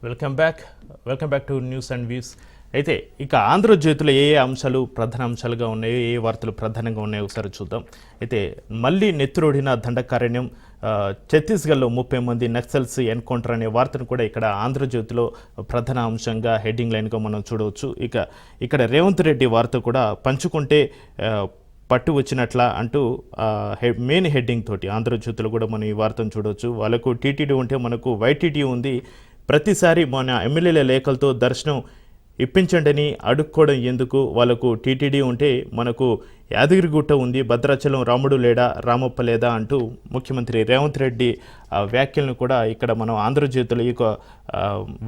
Welcome back to news and views. అయితే ఇక ఆంధ్రజ్యోతిలో ఏ అంశాలు ప్రధాన అంశాలుగా ఉన్నాయో, ఏ వార్తలు ప్రధానంగా ఉన్నాయో ఒకసారి చూద్దాం. అయితే మళ్ళీ నెత్తురోడిన దండకారణ్యం, ఛత్తీస్గఢ్లో 30 మంది నక్సల్స్ ఎన్కౌంటర్ అనే వార్తను కూడా ఇక్కడ ఆంధ్రజ్యోతిలో ప్రధాన అంశంగా హెడ్డింగ్ లైన్గా మనం చూడవచ్చు. ఇక్కడ రేవంత్ రెడ్డి వార్త కూడా పంచుకుంటే పట్టు వచ్చినట్ల అంటూ మెయిన్ హెడ్డింగ్ తోటి ఆంధ్రజ్యోతిలో కూడా మనం ఈ వార్తను చూడవచ్చు. వాళ్ళకు టీటీడీ ఉంటే మనకు వైటీటీ ఉంది, ప్రతిసారి మన ఎమ్మెల్యేల లేఖలతో దర్శనం ఇప్పించండి అడుక్కోవడం ఎందుకు, వాళ్ళకు టీటీడీ ఉంటే మనకు యాదగిరిగుట్ట ఉంది, భద్రాచలం రాముడు లేడా రామప్ప లేదా అంటూ ముఖ్యమంత్రి రేవంత్ రెడ్డి వ్యాఖ్యలను కూడా ఇక్కడ మనం ఆంధ్రజ్యోతిలో ఈ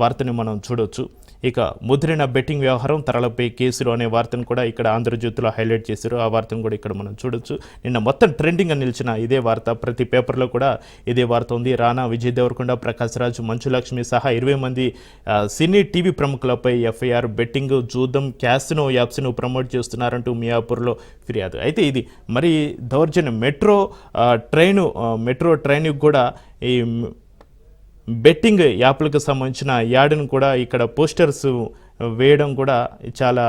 వార్తని మనం చూడవచ్చు. ఇక ముద్రిన బెట్టింగ్ వ్యవహారం, తరలపై కేసులు అనే వార్తను కూడా ఇక్కడ ఆంధ్రజ్యోతిలో హైలైట్ చేశారు. ఆ వార్తను కూడా ఇక్కడ మనం చూడొచ్చు. నిన్న మొత్తం ట్రెండింగ్గా నిలిచిన ఇదే వార్త, ప్రతి పేపర్లో కూడా ఇదే వార్త ఉంది. రానా, విజయ్ దేవరకొండ, ప్రకాష్ రాజ్, మంచు లక్ష్మి సహా 20 మంది సినీ టీవీ ప్రముఖులపై ఎఫ్ఐఆర్, బెట్టింగ్, జూదం, క్యాసినో యాప్స్ను ప్రమోట్ చేస్తున్నారంటూ మియాపూర్లో ఫిర్యాదు. అయితే ఇది మరి దౌర్జన్యం. మెట్రో ట్రైన్కి కూడా ఈ బెట్టింగ్ యాప్లకు సంబంధించిన యాడ్ను కూడా ఇక్కడ పోస్టర్స్ వేయడం కూడా చాలా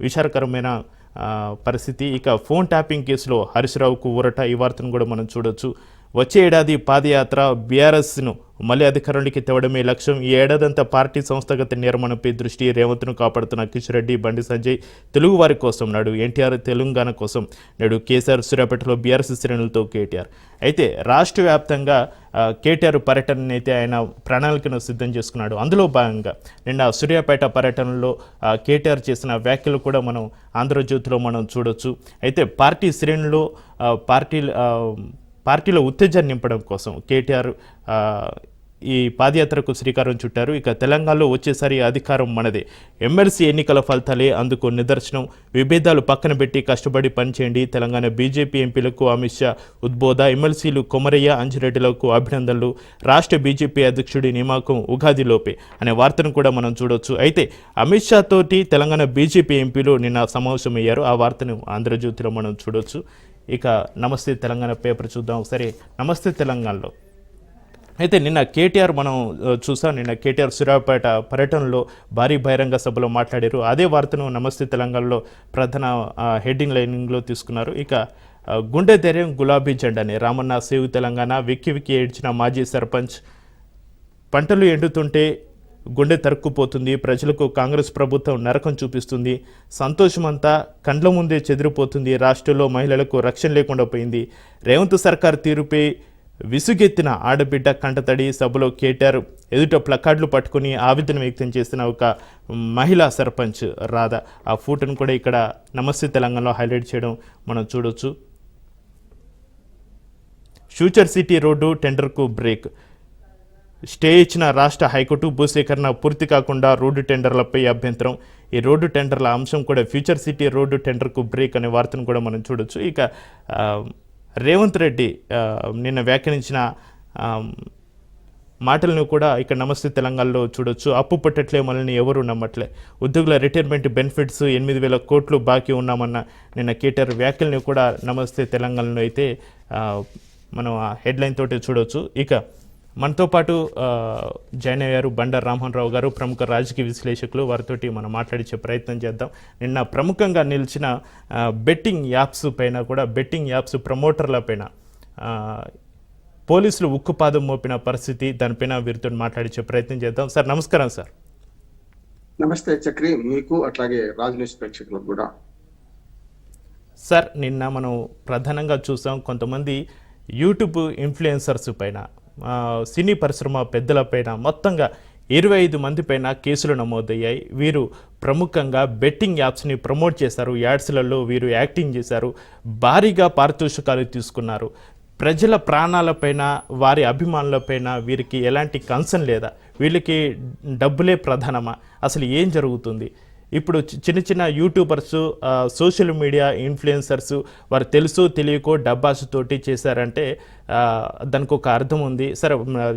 విషాదకరమైన పరిస్థితి. ఇక ఫోన్ ట్యాపింగ్ కేసులో హరీశ్రావుకు ఊరట, ఈ వార్తను కూడా మనం చూడొచ్చు. వచ్చే ఏడాది పాదయాత్ర, బీఆర్ఎస్ను మళ్ళీ అధికారంలోకి తేవడమే లక్ష్యం. ఈ ఏడాదంతా పార్టీ సంస్థాగత నిర్మాణంపై దృష్టి. రేవంత్ను కాపాడుతున్న కిషన్ రెడ్డి, బండి సంజయ్ తెలుగు వారి కోసం నాడు, ఎన్టీఆర్ తెలంగాణ కోసం నేడు, కేసీఆర్ సూర్యాపేటలో బీఆర్ఎస్ శ్రేణులతో కేటీఆర్. అయితే రాష్ట్ర వ్యాప్తంగా కేటీఆర్ పర్యటనని అయితే ఆయన ప్రణాళికను సిద్ధం చేసుకున్నాడు. అందులో భాగంగా నిన్న సూర్యాపేట పర్యటనలో కేటీఆర్ చేసిన వ్యాఖ్యలు కూడా మనం ఆంధ్రజ్యోతిలో మనం చూడొచ్చు. అయితే పార్టీ శ్రేణులు పార్టీలో ఉత్తేజాన్ని నింపడం కోసం కేటీఆర్ ఈ పాదయాత్రకు శ్రీకారం చుట్టారు. ఇక తెలంగాణలో వచ్చేసరి అధికారం మనదే, ఎమ్మెల్సీ ఎన్నికల ఫలితాలే అందుకు నిదర్శనం, విభేదాలు పక్కన పెట్టి కష్టపడి పనిచేయండి, తెలంగాణ బీజేపీ ఎంపీలకు అమిత్ షా ఉద్బోధ, ఎమ్మెల్సీలు కొమరయ్య, అంజిరెడ్డిలకు అభినందనలు, రాష్ట్ర బీజేపీ అధ్యక్షుడి నియామకం ఉగాదిలోపే అనే వార్తను కూడా మనం చూడవచ్చు. అయితే అమిత్ షా తోటి తెలంగాణ బీజేపీ ఎంపీలు నిన్న సమావేశమయ్యారు. ఆ వార్తను ఆంధ్రజ్యోతిలో మనం చూడవచ్చు. ఇక నమస్తే తెలంగాణ పేపర్ చూద్దాం ఒకసారి. నమస్తే తెలంగాణలో అయితే నిన్న కేటీఆర్ మనం చూసాం. నిన్న కేటీఆర్ సూర్యాపేట పర్యటనలో భారీ బహిరంగ సభలో మాట్లాడారు. అదే వార్తను నమస్తే తెలంగాణలో ప్రధాన హెడ్డింగ్ లైనింగ్లో తీసుకున్నారు. ఇక గుండె ధైర్యం గులాబీ జెండాని, రామన్న సేవ్ తెలంగాణ, వెక్కి వెక్కి ఏడ్చిన మాజీ సర్పంచ్, పంటలు ఎండుతుంటే గుండె తరుక్కుపోతుంది, ప్రజలకు కాంగ్రెస్ ప్రభుత్వం నరకం చూపిస్తుంది, సంతోషమంతా కండ్ల ముందే చెదిరిపోతుంది, రాష్ట్రంలో మహిళలకు రక్షణ లేకుండా పోయింది, రేవంత్ సర్కార్ తీరుపై విసుగెత్తిన ఆడబిడ్డ కంటతడి. సభలో కేటీఆర్ ఎదుట ప్లకార్డులు పట్టుకుని ఆవేదన వ్యక్తం చేసిన ఒక మహిళా సర్పంచ్ రాధ. ఆ ఫోటోను కూడా ఇక్కడ నమస్తే తెలంగాణలో హైలైట్ చేయడం మనం చూడొచ్చు. ఫ్యూచర్ సిటీ రోడ్డు టెండర్కు బ్రేక్, స్టే ఇచ్చిన రాష్ట్ర హైకోర్టు, భూసేకరణ పూర్తి కాకుండా రోడ్డు టెండర్లపై అభ్యంతరం. ఈ రోడ్డు టెండర్ల అంశం కూడా ఫ్యూచర్ సిటీ రోడ్డు టెండర్కు బ్రేక్ అనే వార్తను కూడా మనం చూడొచ్చు. ఇక రేవంత్ రెడ్డి నిన్న వ్యాఖ్యానించిన మాటలను కూడా ఇక్కడ నమస్తే తెలంగాణలో చూడొచ్చు. అప్పు పట్టట్లే మనల్ని ఎవరు నమ్మట్లే, ఉద్యోగుల రిటైర్మెంట్ బెనిఫిట్స్ 8,000 కోట్లు బాకీ ఉన్నామన్న నిన్న కేటీఆర్ వ్యాఖ్యలను కూడా నమస్తే తెలంగాణలో అయితే మనం ఆ హెడ్లైన్ తోటి చూడొచ్చు. ఇక మనతో పాటు జాయిన్ అయ్యారు బండారు రామ్మోహన్ రావు గారు, ప్రముఖ రాజకీయ విశ్లేషకులు. వారితోటి మనం మాట్లాడించే ప్రయత్నం చేద్దాం. నిన్న ప్రముఖంగా నిలిచిన బెట్టింగ్ యాప్స్ పైన కూడా, బెట్టింగ్ యాప్స్ ప్రమోటర్ల పైన పోలీసులు ఉక్కుపాదం మోపిన పరిస్థితి, దానిపైన వీరితో మాట్లాడించే ప్రయత్నం చేద్దాం. సార్ నమస్కారం. సార్ నమస్తే చక్రి, మీకు అట్లాగే రాజ్ న్యూస్ ప్రేక్షకులకు కూడా. సార్ నిన్న మనం ప్రధానంగా చూసాం, కొంతమంది యూట్యూబ్ ఇన్ఫ్లుయెన్సర్స్ పైన, సినీ పరిశ్రమ పెద్దలపైన మొత్తంగా 25 మంది పైన కేసులు నమోదయ్యాయి. వీరు ప్రముఖంగా బెట్టింగ్ యాప్స్ని ప్రమోట్ చేశారు, యాడ్స్లలో వీరు యాక్టింగ్ చేశారు, భారీగా పారితోషికాలు తీసుకున్నారు. ప్రజల ప్రాణాలపైన, వారి అభిమానులపైన వీరికి ఎలాంటి కన్సర్న్ లేదా, వీళ్ళకి డబ్బులే ప్రధానమా, అసలు ఏం జరుగుతుంది? ఇప్పుడు చిన్న చిన్న యూట్యూబర్స్, సోషల్ మీడియా ఇన్ఫ్లుయెన్సర్స్ వారు తెలుసో తెలియకో డబ్బాసుతోటి చేశారంటే దానికి ఒక అర్థం ఉంది. సరే,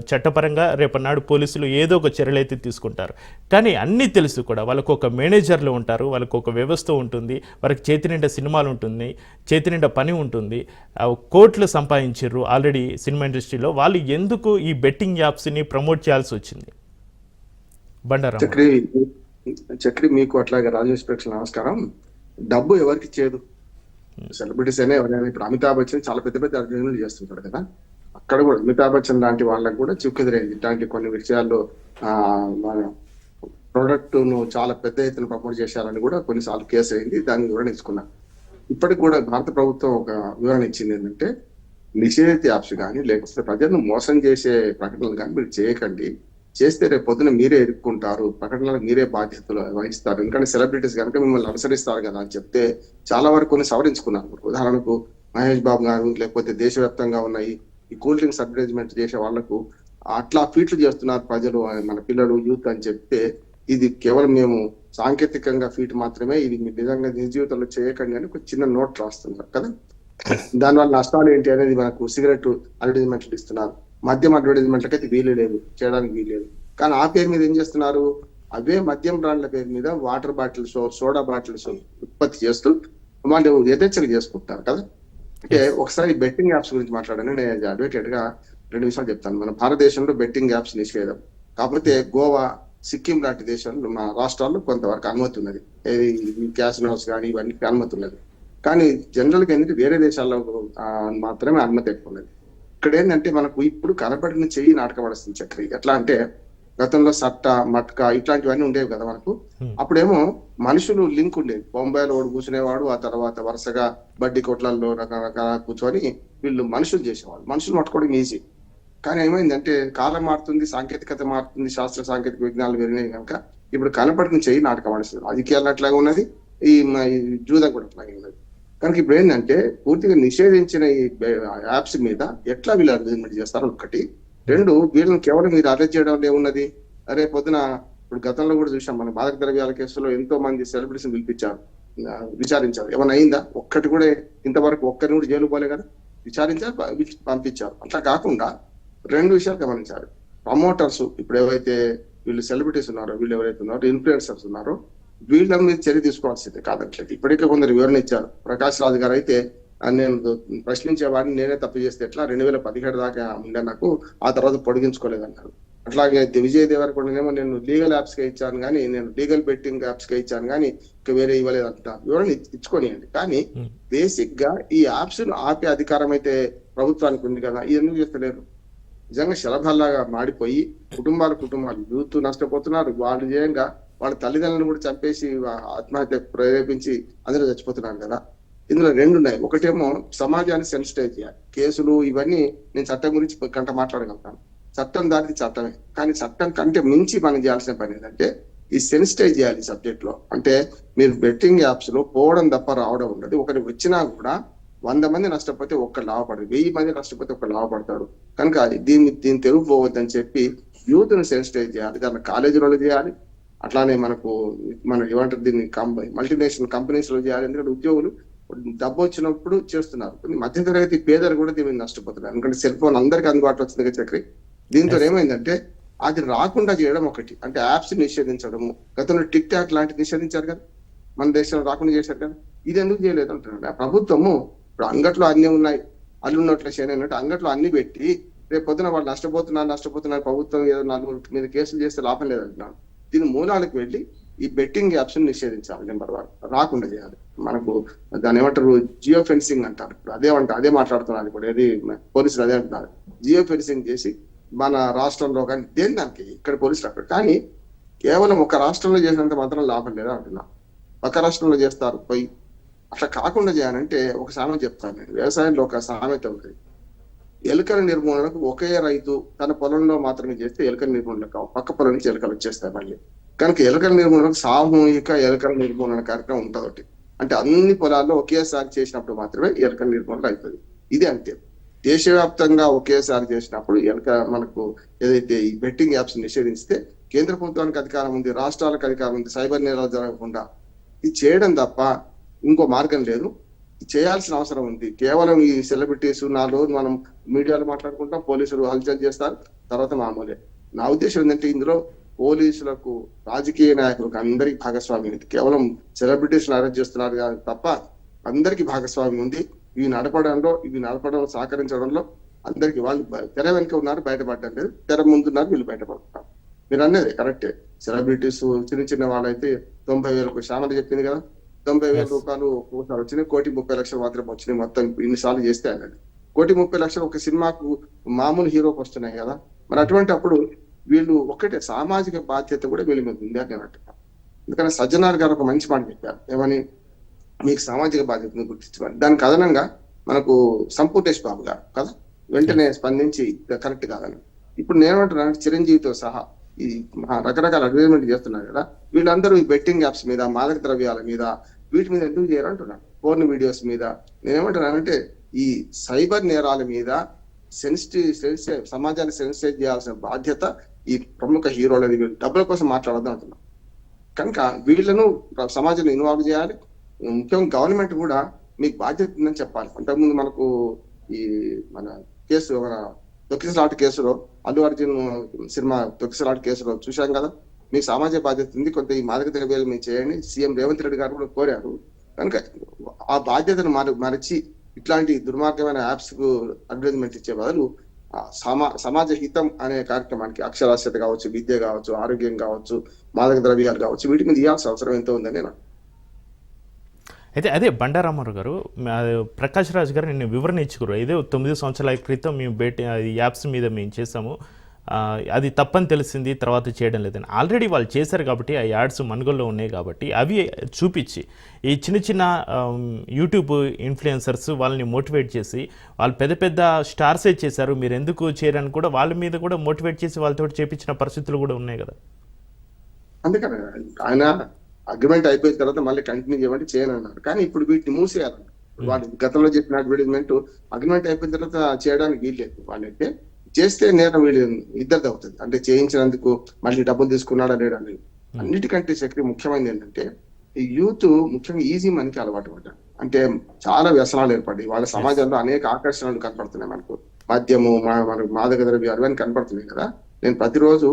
చట్టపరంగా రేపన్నాడు పోలీసులు ఏదో ఒక చర్యలు అయితే తీసుకుంటారు. కానీ అన్నీ తెలుసు కూడా వాళ్ళకు ఒక మేనేజర్లు ఉంటారు, వాళ్ళకు ఒక వ్యవస్థ ఉంటుంది, వారికి చేతి నిండా సినిమాలు ఉంటుంది, చేతి నిండా పని ఉంటుంది, కోట్లు సంపాదించారు ఆల్రెడీ సినిమా ఇండస్ట్రీలో. వాళ్ళు ఎందుకు ఈ బెట్టింగ్ యాప్స్ని ప్రమోట్ చేయాల్సి వచ్చింది? బండారామ. చక్రి చక్రి మీకు అట్లాగే రాజేష్ ప్రేక్ష నమస్కారం. డబ్బు ఎవరికి చేదు? సెలబ్రిటీస్ అయినా ఎవరైనా, ఇప్పుడు అమితాబ్ బచ్చన్ చాలా పెద్ద పెద్ద అడ్వర్టైజ్మెంట్ చేస్తుంటాడు కదా, అక్కడ కూడా అమితాబ్ బచ్చన్ లాంటి వాళ్ళకి కూడా చిక్కుదిరైంది. ఇట్లాంటి కొన్ని విషయాల్లో మన ప్రోడక్ట్ ను చాలా పెద్ద ఎత్తున ప్రమోట్ చేశారని కూడా కొన్నిసార్లు కేసు అయింది. దాన్ని వివరణ ఇచ్చుకున్నా. ఇప్పటికి కూడా భారత ప్రభుత్వం ఒక వివరణ ఇచ్చింది ఏంటంటే, నిషేధిత యాప్స్ కానీ లేకపోతే ప్రజలను మోసం చేసే ప్రకటనలు కానీ మీరు చేయకండి. చేస్తే రేపు పొద్దున మీరే ఎదుర్కొంటారు, ప్రకటనలకు మీరే బాధ్యతలు వహిస్తారు. ఎందుకంటే సెలబ్రిటీస్ కనుక మిమ్మల్ని అనుసరిస్తారు కదా అని చెప్తే చాలా వరకు కొన్ని సవరించుకున్నారు. ఉదాహరణకు మహేష్ బాబు గారు, లేకపోతే దేశవ్యాప్తంగా ఉన్న ఈ కూల్ డ్రింక్స్ అడ్వర్టైజ్మెంట్ చేసే వాళ్లకు అట్లా ఫీట్లు చేస్తున్నారు ప్రజలు, మన పిల్లలు, యూత్ అని చెప్తే ఇది కేవలం మేము సాంకేతికంగా ఫీట్ మాత్రమే, ఇది మీరు నిజంగా నిజ జీవితంలో చేయకండి అని ఒక చిన్న నోట్ రాస్తున్నారు కదా. దానివల్ల నష్టాలు ఏంటి అనేది మనకు సిగరెట్ అడ్వర్టైజ్మెంట్లు ఇస్తున్నారు, మద్యం అడ్వర్టైజ్మెంట్లకైతే వీలు లేదు, చేయడానికి వీలు లేదు. కానీ ఆ పేరు మీద ఏం చేస్తున్నారు, అవే మద్యం బ్రాండ్ల పేరు మీద వాటర్ బాటిల్స్, సోడా బాటిల్స్ ఉత్పత్తి చేస్తూ వాళ్ళు యథేచ్ఛగా చేసుకుంటున్నారు కదా. అంటే ఒకసారి బెట్టింగ్ యాప్స్ గురించి మాట్లాడాను. నేను అడ్వకేట్ గా 2 విషయాలు చెప్తాను. మన భారతదేశంలో బెట్టింగ్ యాప్స్ నిషేధం, కాకపోతే గోవా, సిక్కిం లాంటి దేశాల్లో, మా రాష్ట్రాల్లో కొంతవరకు అనుమతి ఉన్నది. క్యాసినోస్ కానీ ఇవన్నీ అనుమతి ఉన్నది. కానీ జనరల్ గా ఏంటంటే వేరే దేశాల్లో మాత్రమే అనుమతి ఎక్కువ ఉన్నది. ఇక్కడ ఏంటంటే మనకు ఇప్పుడు కనపడిన చెయ్యి నాటకపడుస్తుంది చక్రి. ఎట్లా అంటే గతంలో సట్ట, మట్క ఇట్లాంటివన్నీ ఉండేవి కదా మనకు. అప్పుడేమో మనుషులు లింక్ ఉండేది. బొంబాయిలో వాడు కూర్చునేవాడు, ఆ తర్వాత వరుసగా బడ్డీ కొట్లల్లో రకరకాల కూర్చొని వీళ్ళు మనుషులు చేసేవాళ్ళు. మనుషులు పట్టుకోవడం ఈజీ. కానీ ఏమైందంటే కాలం మారుతుంది, సాంకేతికత మారుతుంది, శాస్త్ర సాంకేతిక విజ్ఞానాలు పెరిగినాయి కనుక ఇప్పుడు కనపడిన చెయ్యి నాటకం ఆడిస్తుంది. రాజకీయాలు అట్లాగే ఉన్నది, ఈ జూదం కూడా అట్లాగే ఉన్నది. కనుక ఇప్పుడు ఏంటంటే పూర్తిగా నిషేధించిన ఈ యాప్స్ మీద ఎట్లా వీళ్ళు అడ్వర్టైజ్మెంట్ చేస్తారు ఒకటి. 2, వీళ్ళని కేవలం మీరు అరెస్ట్ చేయడం ఏమున్నది. అరే పొద్దున ఇప్పుడు గతంలో కూడా చూసాం, మన మాదక ద్రవ్యాల కేసులో ఎంతో మంది సెలబ్రిటీస్ పిలిపించారు, విచారించారు. ఏమైనా అయిందా? ఒక్కటి కూడా ఇంతవరకు ఒక్కరిని కూడా జైలు పోలే కదా. విచారించారు, పంపించారు. అట్లా కాకుండా 2 విషయాలు గమనించారు. ప్రమోటర్స్, ఇప్పుడు ఏవైతే వీళ్ళు సెలబ్రిటీస్ ఉన్నారో, వీళ్ళు ఎవరైతే ఉన్నారో ఇన్ఫ్లుయెన్సర్స్ ఉన్నారో, వీళ్ళ మీద చర్య తీసుకోవాల్సిందే కాదట్లేదు. ఇప్పటికే కొందరు వివరణ ఇచ్చారు. ప్రకాష్ రాజ్ గారు అయితే నేను ప్రశ్నించే వాడిని నేనే తప్పు చేస్తే ఎట్లా, 2017 దాకా ఉండే నాకు, ఆ తర్వాత పొడిగించుకోలేదన్నారు. అట్లాగే విజయ్ దేవరకొండనేమో నేను లీగల్ యాప్స్ కే ఇచ్చాను కానీ, నేను లీగల్ బెట్టింగ్ యాప్స్ కే ఇచ్చాను కానీ ఇంకా వేరే ఇవ్వలేదు అంటున్నారు. వివరణ ఇచ్చుకోనియండి. కానీ బేసిక్ గా ఈ యాప్స్ ఆపే అధికారం అయితే ప్రభుత్వానికి ఉంది కదా, ఇది ఎందుకు చేస్తలేరు? నిజంగా శలభల్లాగా మాడిపోయి కుటుంబాలు యూత్ నష్టపోతున్నారు. వాళ్ళు చేయంగా వాళ్ళ తల్లిదండ్రులను కూడా చంపేసి ఆత్మహత్య ప్రేరేపించి అందరూ చచ్చిపోతున్నారు కదా. ఇందులో 2 ఉన్నాయి. ఒకటేమో సమాజాన్ని సెన్సిటైజ్ చేయాలి. కేసులు ఇవన్నీ నేను చట్టం గురించి గంట మాట్లాడగలుగుతాను. చట్టం దానికి చట్టమే. కానీ చట్టం కంటే మించి మనం చేయాల్సిన పని ఏంటంటే ఈ సెన్సిటైజ్ చేయాలి సబ్జెక్ట్ లో. అంటే మీరు బెట్టింగ్ యాప్స్ లో పోవడం తప్ప రావడం ఉండదు. ఒకటి వచ్చినా కూడా 100 మంది నష్టపోతే ఒక్కరు లాభపడదు, 1000 మంది నష్టపోతే ఒక్కరు లాభపడతాడు. కనుక దీన్ని తెరువు పోవద్దని చెప్పి యూత్ ను సెన్సిటైజ్ చేయాలి. దాన్ని కాలేజీలలో చేయాలి. అట్లానే మన ఏమంటారు దీన్ని మల్టీనేషనల్ కంపెనీస్ లో చేయాలి. ఎందుకంటే ఉద్యోగులు డబ్బు వచ్చినప్పుడు చేస్తున్నారు. మధ్యతరగతి పేదలు కూడా దీన్ని నష్టపోతున్నారు. ఎందుకంటే సెల్ ఫోన్ అందరికీ అందుబాటులో వచ్చింది కదా చక్రి. దీంతో ఏమైందంటే అది రాకుండా చేయడం ఒకటి, అంటే యాప్స్ నిషేధించడము. గతంలో టిక్ టాక్ లాంటివి నిషేధించారు కదా, మన దేశంలో రాకుండా చేశారు కదా. ఇది ఎందుకు చేయలేదు అంటున్నాడు ప్రభుత్వము. ఇప్పుడు అంగట్లో అన్ని ఉన్నాయి, అల్లున్నట్లు చేయనట్టు అంగట్లో అన్ని పెట్టి రేపు పొద్దున వాళ్ళు నష్టపోతున్నారు ప్రభుత్వం ఏదో 4 మీద కేసులు చేస్తే లాభం లేదంటున్నాను. దీని మూలాలకు వెళ్ళి ఈ బెట్టింగ్ యాప్స్ నిషేధించాలి. నెంబర్ 1 రాకుండా చేయాలి. మనకు దాని ఏమంటారు, జియో ఫెన్సింగ్ అంటారు. ఇప్పుడు అదే మాట్లాడుతున్నారు. ఇప్పుడు ఏది పోలీసులు అదే అంటున్నారు, జియో ఫెన్సింగ్ చేసి మన రాష్ట్రంలో కానీ దానికి ఇక్కడ పోలీసులు అక్కడ. కానీ కేవలం ఒక రాష్ట్రంలో చేసినంత మాత్రం లాభం లేదా అంటున్నా. ఒక రాష్ట్రంలో చేస్తారు పోయి. అట్లా కాకుండా చేయాలంటే ఒక సామెత చెప్తాను నేను. వ్యవసాయంలో ఒక సామెత ఉంటుంది, ఎలుకల నిర్మూలనకు ఒకే రైతు తన పొలంలో మాత్రమే చేస్తే ఎలుకల నిర్మూలన కావు, పక్క పొలం నుంచి ఎలుకలు వచ్చేస్తాయి మళ్ళీ. కనుక ఎలుకల నిర్మూలనకు సామూహిక ఎలుకల నిర్మూలన కార్యక్రమం ఉంటుంది ఒకటి. అంటే అన్ని పొలాల్లో ఒకేసారి చేసినప్పుడు మాత్రమే ఎలుకల నిర్మూలన అవుతుంది. ఇది అంతే. దేశవ్యాప్తంగా ఒకేసారి చేసినప్పుడు మనకు ఏదైతే ఈ బెట్టింగ్ యాప్స్ నిషేధిస్తే కేంద్ర ప్రభుత్వానికి అధికారం ఉంది, రాష్ట్రాలకు అధికారం ఉంది, సైబర్ నేరాలు జరగకుండా. ఇది చేయడం తప్ప ఇంకో మార్గం లేదు. చేయాల్సిన అవసరం ఉంది. కేవలం ఈ సెలబ్రిటీస్ 4 రోజులు మనం మీడియాలో మాట్లాడుకుంటాం, పోలీసులు హల్చల్ చేస్తారు, తర్వాత మామూలే. నా ఉద్దేశం ఏంటంటే ఇందులో పోలీసులకు, రాజకీయ నాయకులకు అందరికి భాగస్వామ్యం ఉంది. కేవలం సెలబ్రిటీస్ అరెస్ట్ చేస్తున్నారు కానీ తప్ప అందరికి భాగస్వామ్యం ఉంది. ఇవి నడపడంలో సహకరించడంలో అందరికి. వాళ్ళు తెర వెనుక ఉన్నారు, బయటపడడం లేదు. తెర ముందున్నారు, వీళ్ళు బయటపడుతున్నారు. మీరు అన్నది కరెక్టే. సెలబ్రిటీస్ చిన్న చిన్న వాళ్ళైతే 90,000 శ్యామల చెప్పింది కదా, 90,000 Yes. రూపాయలు ఒక్కోసారి వచ్చినాయి, 1,30,00,000 మాత్రం వచ్చినాయి. మొత్తం ఇన్నిసార్లు చేస్తే అన్నది 1,30,00,000 ఒక సినిమాకు మామూలు హీరోకి వస్తున్నాయి కదా. మరి అటువంటి అప్పుడు వీళ్ళు ఒకటే సామాజిక బాధ్యత కూడా వీళ్ళ మీద ఉంది అని నేను అంటున్నాను. ఎందుకంటే సజ్జనార్ గారు ఒక మంచి మాట చెప్పారు, ఏమని, మీకు సామాజిక బాధ్యతను గుర్తించమని. దానికి అదనంగా మనకు సంపూర్ణేష్ బాబు గారు కదా వెంటనే స్పందించి కరెక్ట్ కాదని. ఇప్పుడు నేనేమంటున్నాను, చిరంజీవితో సహా ఈ రకరకాల అడ్వర్టైజ్మెంట్ చేస్తున్నారు కదా, వీళ్ళందరూ ఈ బెట్టింగ్ యాప్స్ మీద, మాదక ద్రవ్యాల మీద, వీటి మీద ఎందుకు చేయరు అంటున్నాను, పోర్న్ వీడియోస్ మీద. నేనేమంటున్నానంటే ఈ సైబర్ నేరాల మీద సమాజాన్ని సెన్సిటైజ్ చేయాల్సిన బాధ్యత ఈ ప్రముఖ హీరోలది. వీళ్ళు డబ్బుల కోసం మాట్లాడద్దు అంటున్నాను. కనుక వీళ్ళను సమాజంలో ఇన్వాల్వ్ చేయాలి. ముఖ్యంగా గవర్నమెంట్ కూడా మీకు బాధ్యత ఉందని చెప్పాలి. అంతకుముందు మనకు ఈ మన కేసు, మన తొక్కిసలాట కేసులో, అల్లు అర్జున్ సినిమా తొక్కిసలాట కేసులో చూశాం కదా, మీకు సామాజిక బాధ్యత ఉంది, కొంత ఈ మాదక ద్రవ్యాలు మీరు చేయండి. సీఎం రేవంత్ రెడ్డి గారు కూడా కోరారు. కనుక ఆ బాధ్యతను మరచి ఇట్లాంటి దుర్మార్గమైన యాప్స్ కు అడ్వర్టైజ్మెంట్ ఇచ్చే బదులు సమాజ హితం అనే కార్యక్రమానికి అక్షరాస్యత కావచ్చు, విద్య కావచ్చు, ఆరోగ్యం కావచ్చు, మాదక ద్రవ్యాలు కావచ్చు, వీటి మీద ఇవ్వాల్సిన అవసరం ఎంతో ఉందని నేను. అయితే అదే బండారామారావు గారు, ప్రకాష్ రాజ్ గారు నిన్ను వివరణ ఇచ్చుకోరు. ఇదే 9 సంవత్సరాల క్రితం మేము యాప్స్ మీద మేము చేసాము, అది తప్పని తెలిసింది, తర్వాత చేయడం లేదని. ఆల్రెడీ వాళ్ళు చేశారు కాబట్టి ఆ యాడ్స్ మనుగోల్లో ఉన్నాయి కాబట్టి అవి చూపించి ఈ చిన్న చిన్న యూట్యూబ్ ఇన్ఫ్లుయెన్సర్స్ వాళ్ళని మోటివేట్ చేసి, వాళ్ళు పెద్ద పెద్ద స్టార్సే చేశారు, మీరు ఎందుకు చేయరని కూడా వాళ్ళ మీద కూడా మోటివేట్ చేసి వాళ్ళతో చేపించిన పరిస్థితులు కూడా ఉన్నాయి కదా. అందుకని ఆయన అగ్రిమెంట్ అయిపోయిన తర్వాత మళ్ళీ కంటిన్యూ చేయమంటే చేయనన్నారు. కానీ ఇప్పుడు వీటిని మూసేయాలి. వాళ్ళు గతంలో చెప్పిన అడ్వర్టైజ్మెంట్ అగ్రిమెంట్ అయిపోయిన తర్వాత చేయడానికి వీల్లేదు. వాళ్ళైతే చేస్తే నేరం వీళ్ళు ఇద్దరిది అవుతుంది. అంటే చేయించినందుకు మళ్ళీ డబ్బులు తీసుకున్నాడా లేడా అనేది. అన్నిటికంటే చక్రి ముఖ్యమైనది ఏంటంటే ఈ యూత్ ముఖ్యంగా ఈజీ మనకి అలవాటు పడ్డారు. అంటే చాలా వ్యసనాలు ఏర్పడి వాళ్ళ సమాజంలో అనేక ఆకర్షణలు కనపడుతున్నాయి. మనకు మద్యము, మనకు మాదక ద్రవ్యాలు అవన్నీ కనపడుతున్నాయి కదా. నేను ప్రతిరోజు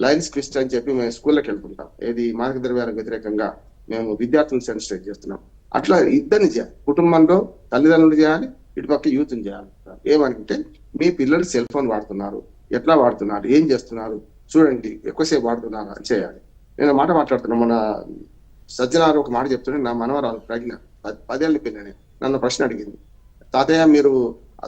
లయన్స్ క్విస్ట్ అని చెప్పి మేము స్కూల్లోకి వెళ్తుంటాం. ఏది మాదక ద్రవ్యాలకు వ్యతిరేకంగా మేము విద్యార్థులను సెన్సిటైజ్ చేస్తున్నాం. అట్లా ఇద్దరిని చేయాలి, కుటుంబంలో తల్లిదండ్రులు చేయాలి, ఇటుపక్క యూత్ని చేయాలి. ఏమంటే మీ పిల్లలు సెల్ ఫోన్ వాడుతున్నారు, ఎట్లా వాడుతున్నారు, ఏం చేస్తున్నారు చూడండి, ఎక్కువసేపు వాడుతున్నారు అని చేయాలి. నేను మాట మాట్లాడుతున్నా, మన సజ్జనారు ఒక మాట చెప్తుంటే, నా మనవరాలు ప్రజ్ఞ 10 ఏళ్ళ పిల్లని నన్ను ప్రశ్న అడిగింది, తాతయ్య మీరు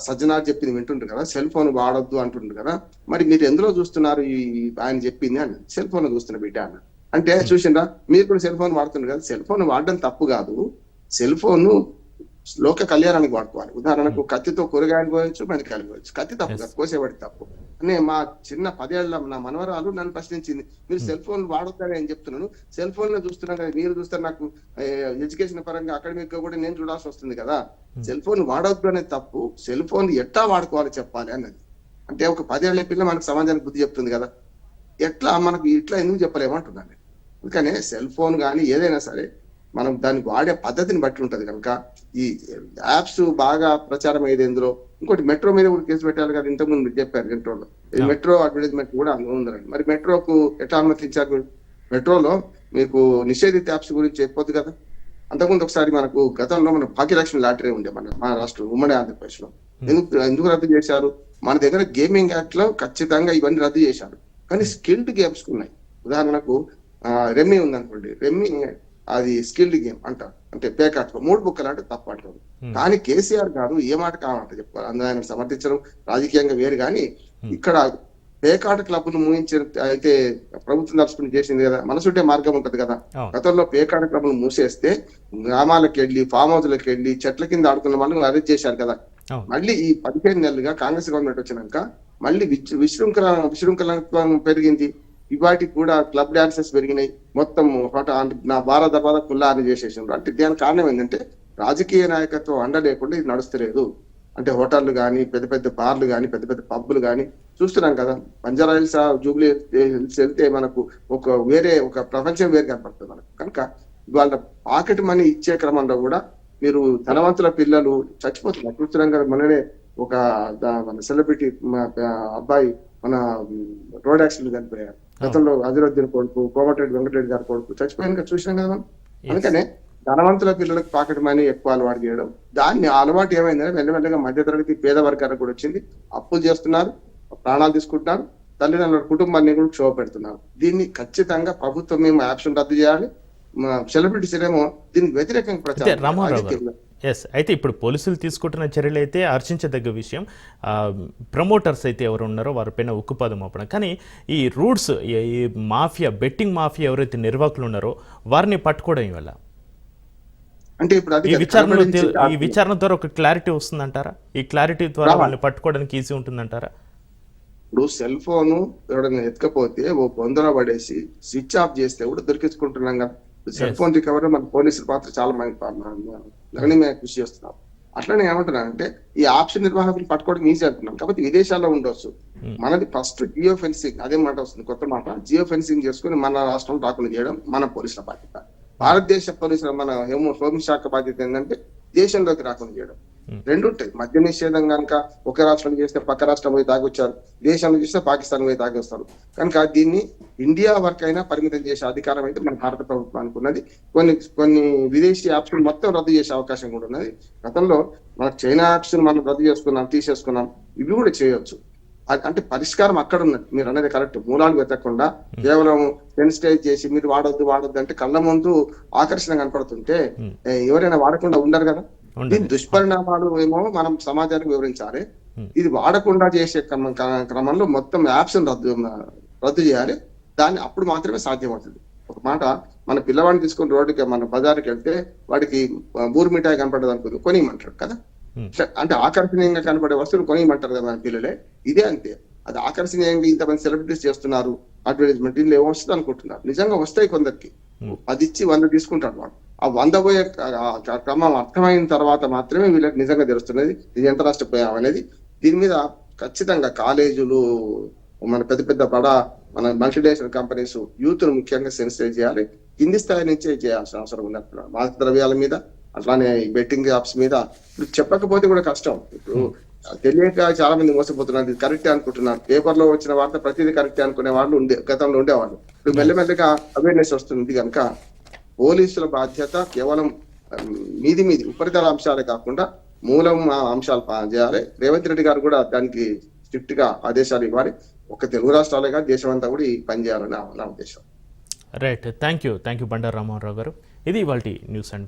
సజ్జనార్ చెప్పింది వింటుంటారు కదా, సెల్ ఫోన్ వాడొద్దు అంటుంటారు కదా, మరి మీరు ఎందులో చూస్తున్నారు ఈ ఆయన చెప్పింది అని. సెల్ ఫోన్ చూస్తున్న బిడ్డ అన్న. అంటే చూసిండ్రా, మీరు కూడా సెల్ ఫోన్ వాడుతున్నారు కదా, సెల్ ఫోన్ వాడడం తప్పు కాదు, సెల్ ఫోన్ లోక కళ్యాణానికి వాడుకోవాలి. ఉదాహరణకు కత్తితో కూరగాయలు కోయచ్చు, బండికాయలు కోయచ్చు, కత్తి తప్పు కాదు, కోసేవాడి తప్పు అని మా చిన్న 10 ఏళ్ల నా మనవరాలు నన్ను ప్రశ్నించింది. మీరు సెల్ ఫోన్ వాడొద్దని నేను చెప్తున్నాను, సెల్ ఫోన్ లో చూస్తున్నాను కదా, మీరు చూస్తారు, నాకు ఎడ్యుకేషన్ పరంగా అకాడమిక్ గా కూడా నేను చూడాల్సి వస్తుంది కదా. సెల్ ఫోన్ వాడొద్దు అనేది తప్పు, సెల్ ఫోన్ ఎట్లా వాడుకోవాలి చెప్పాలి అన్నది. అంటే ఒక 10 ఏళ్ల పిల్ల మనకు సమాజానికి బుద్ధి చెప్తుంది కదా, ఎట్లా మనకు ఇట్లా ఎందుకు చెప్పలేమంటున్నాను. అందుకనే సెల్ ఫోన్ కానీ ఏదైనా సరే మనం దాన్ని వాడే పద్ధతిని బట్టి ఉంటది. కనుక ఈ యాప్స్ బాగా ప్రచారం అయ్యేది ఎందులో. ఇంకోటి మెట్రో మీద కూడా కేసు పెట్టాలి కదా, ఇంతకుముందు మీరు చెప్పారు మెట్రోలో. ఈ మెట్రో అడ్వర్టైజ్మెంట్ కూడా ఉందండి. మరి మెట్రోకు ఎట్లా అనుమతించారు? మెట్రోలో మీకు నిషేధిత యాప్స్ గురించి చెప్పొద్దు కదా. అంతకుముందు ఒకసారి మనకు గతంలో మన భాగ్యలక్ష్మి లాటరీ ఉండే మన మహారాష్ట్ర ఉమ్మడి ఆంధ్రప్రదేశ్ లో. ఎందుకు రద్దు చేశారు? మన దగ్గర గేమింగ్ యాక్ట్ లో ఖచ్చితంగా ఇవన్నీ రద్దు చేశారు. కానీ స్కిల్డ్ గేమ్స్ ఉన్నాయి. ఉదాహరణకు రెమ్మీ ఉందనుకోండి, రెమ్మీ అది స్కిల్డ్ గేమ్ అంటారు, అంటే పేకాట్లో 3 బుక్కలు అంటే తప్పు అంటారు. కానీ కేసీఆర్ గారు ఏ మాట కావాలంటే చెప్పుకోవాలి, అందులో ఆయన సమర్థించడం రాజకీయంగా వేరు. కానీ ఇక్కడ పేకాట క్లబ్ ను మూయించిన అయితే ప్రభుత్వం తరపున చేసింది కదా, మనసుంటే మార్గం ఉంటది కదా. గతంలో పేకాట క్లబ్ ను మూసేస్తే గ్రామాలకు వెళ్ళి, ఫామ్ హౌస్లకు వెళ్ళి, చెట్ల కింద ఆడుకున్న వాళ్ళని అరెస్ట్ చేశారు కదా. మళ్ళీ ఈ 15 నెలలుగా కాంగ్రెస్ గవర్నమెంట్ వచ్చినాక మళ్ళీ విశృంఖలత్వం పెరిగింది. ఇవాటికి కూడా క్లబ్ డాన్సెస్ పెరిగినాయి. మొత్తం నా భారత దర్బాద కుల్లా అని చేసేసారు. అంటే దానికి కారణం ఏంటంటే రాజకీయ నాయకత్వం అండ లేకుండా ఇది నడుస్తలేదు. అంటే హోటళ్లు కానీ, పెద్ద పెద్ద బార్లు కానీ, పెద్ద పెద్ద పబ్బులు కానీ చూస్తున్నాం కదా. బంజారా హిల్స్, జూబ్లీ హిల్స్ వెళ్తే మనకు ఒక ప్రపంచం వేరు కనపడుతుంది మనకు. కనుక వాళ్ళ పాకెట్ మనీ ఇచ్చే క్రమంలో కూడా మీరు ధనవంతుల పిల్లలు చచ్చిపోతున్నారు. చూస్తున్నాం కదా, మననే ఒక మన సెలబ్రిటీ అబ్బాయి మన రోడ్ యాక్సిడెంట్ చనిపోయారు. గతంలో అజరుద్దీన్ కొడుకు, కోమటిరెడ్డి వెంకటరెడ్డి గారి కొడుకు చచ్చిపోయాక చూసినాం కదా మనం. అందుకనే ధనవంతుల పిల్లలకు పాకెట్ మనీ ఎక్కువ అలవాటు చేయడం, దాన్ని అలవాటు ఏమైందంటే మెల్లమెల్లగా మధ్యతరగతి పేద వర్గాలకు కూడా వచ్చింది. అప్పులు చేస్తున్నారు, ప్రాణాలు తీసుకుంటున్నారు, తల్లిదండ్రుల కుటుంబాన్ని కూడా క్షోభ పెడుతున్నారు. దీన్ని ఖచ్చితంగా ప్రభుత్వం మేము యాప్షన్ రద్దు చేయాలి. సెలబ్రిటీస్ ఏమో దీనికి వ్యతిరేకంగా అయితే ప్రచారం చేయాలి. రామారావు అది గారు ఎస్ అయితే ఇప్పుడు పోలీసులు తీసుకుంటున్న చర్యలు అయితే హర్షించదగ్గ విషయం. ప్రమోటర్స్ అయితే ఎవరు ఉన్నారో వారిపైన ఉక్కుపాదం మోపడం, కానీ ఈ రూట్స్ ఈ మాఫియా బెట్టింగ్ మాఫియా ఎవరైతే నిర్వాహకులు ఉన్నారో వారిని పట్టుకోవడం వల్ల అంటే ఇప్పుడు అది ఈ విచారణలో కనబడించి ఈ విచారణ ద్వారా ఒక క్లారిటీ వస్తుందంటారా? ఈ క్లారిటీ ద్వారా వాళ్ళని పట్టుకోవడానికి ఈజీ ఉంటుందంటారా? ఇప్పుడు సెల్ ఫోన్ ఎవరైనా ఎత్తుకపోతే ఓ బొందర పడేసి స్విచ్ ఆఫ్ చేస్తే కూడా దొరికించుకుంటున్నాం కదా. సెల్ ఫోన్ రికవరీ మన పోలీసుల పాత్ర చాలా గణనీయమైన కృషి చేస్తున్నాం. అట్లనే ఏమంటున్నానంటే ఈ ఆప్షన్ నిర్వాహకులు పట్టుకోవడం ఈజీ అంటున్నాం, కాబట్టి విదేశాల్లో ఉండొచ్చు. మనది ఫస్ట్ జియో ఫెన్సింగ్, అదే మాట వస్తుంది కొత్త మాట, జియో ఫెన్సింగ్ చేసుకుని మన రాష్ట్రంలో రాకుండా చేయడం మన పోలీసుల బాధ్యత. భారతదేశ పోలీసుల మన హోంశాఖ బాధ్యత ఏంటంటే దేశంలోకి రాకుండా చేయడం. రెండు ఉంటాయి. మద్య నిషేధం కనుక ఒక రాష్ట్రం చేస్తే పక్క రాష్ట్రం పోయి తాగొచ్చారు, దేశంలో చేస్తే పాకిస్తాన్ పోయి తాగొస్తారు. కనుక దీన్ని ఇండియా వరకు అయినా పరిమితం చేసే అధికారం అయితే మన భారత ప్రభుత్వానికి ఉన్నది. కొన్ని విదేశీ యాప్స్ మొత్తం రద్దు చేసే అవకాశం కూడా ఉన్నది. గతంలో మన చైనా యాప్స్ మనం రద్దు చేసుకున్నాం, తీసేసుకున్నాం. ఇవి కూడా చేయొచ్చు. అంటే పరిష్కారం అక్కడ ఉన్నది. మీరు అనేది కరెక్ట్. మూలాలు వెతకకుండా కేవలం సెన్సిటైజ్ చేసి మీరు వాడొద్దు అంటే కళ్ళ ముందు ఆకర్షణ కనపడుతుంటే ఎవరైనా వాడకుండా ఉండరు కదా. దీని దుష్పరిణామాలు ఏమో మనం సమాజానికి వివరించాలి. ఇది వాడకుండా చేసే క్రమంలో మొత్తం యాప్స్ రద్దు చేయాలి. దాన్ని అప్పుడు మాత్రమే సాధ్యమవుతుంది. ఒక మాట, మన పిల్లవాడిని తీసుకుని రోడ్డుకి మన బజార్కి వెళ్తే వాడికి బూరు మిఠాయి కనపడదు అనుకుంది, కొనియమంటారు కదా. అంటే ఆకర్షణీయంగా కనపడే వస్తువులు కొనియమంటారు కదా మన పిల్లలే. ఇదే అంతే. అది ఆకర్షణీయంగా ఇంతమంది సెలబ్రిటీస్ చేస్తున్నారు అడ్వర్టైజ్మెంట్, ఇందులో ఏమొస్తుంది అనుకుంటున్నారు. నిజంగా వస్తాయి కొందరికి. 10 ఇచ్చి 100 తీసుకుంటాడు వాడు. ఆ 100 పోయే క్రమం అర్థమైన తర్వాత మాత్రమే వీళ్ళకి నిజంగా తెలుస్తున్నది ఇది ఎంత నష్టపోయాం అనేది. దీని మీద ఖచ్చితంగా కాలేజీలు, మన పెద్ద పెద్ద మన మల్టీనేషనల్ కంపెనీస్ యూత్ ను ముఖ్యంగా సెన్సిటైజ్ చేయాలి. కింది స్థాయి నుంచే చేయాల్సిన అవసరం ఉంది. మాదక ద్రవ్యాల మీద, అట్లానే బెట్టింగ్ యాప్స్ మీద ఇప్పుడు చెప్పకపోతే కూడా కష్టం. ఇప్పుడు తెలియక చాలా మంది మోసపోతున్నారు. ఇది కరెక్టే అనుకుంటున్నారు. పేపర్ లో వచ్చిన వార్త ప్రతిదీ కరెక్టే అనుకునే వాళ్ళు గతంలో ఉండేవాళ్ళు. ఇప్పుడు మెల్లమెల్లగా అవేర్నెస్ వస్తుంది. కనుక పోలీసుల బాధ్యత కేవలం మీది ఉపరితల అంశాలే కాకుండా మూలం అంశాలు చేయాలి. రేవంత్ రెడ్డి గారు కూడా దానికి స్ట్రిక్ట్ గా ఆదేశాలు ఇవ్వాలి. ఒక తెలుగు రాష్ట్రాలే కాదు, దేశం అంతా కూడా పనిచేయాలని నా ఉద్దేశం. Right, thank you Bandaru Ramarao garu. ఇది ఇవాల్టి న్యూస్ అండ్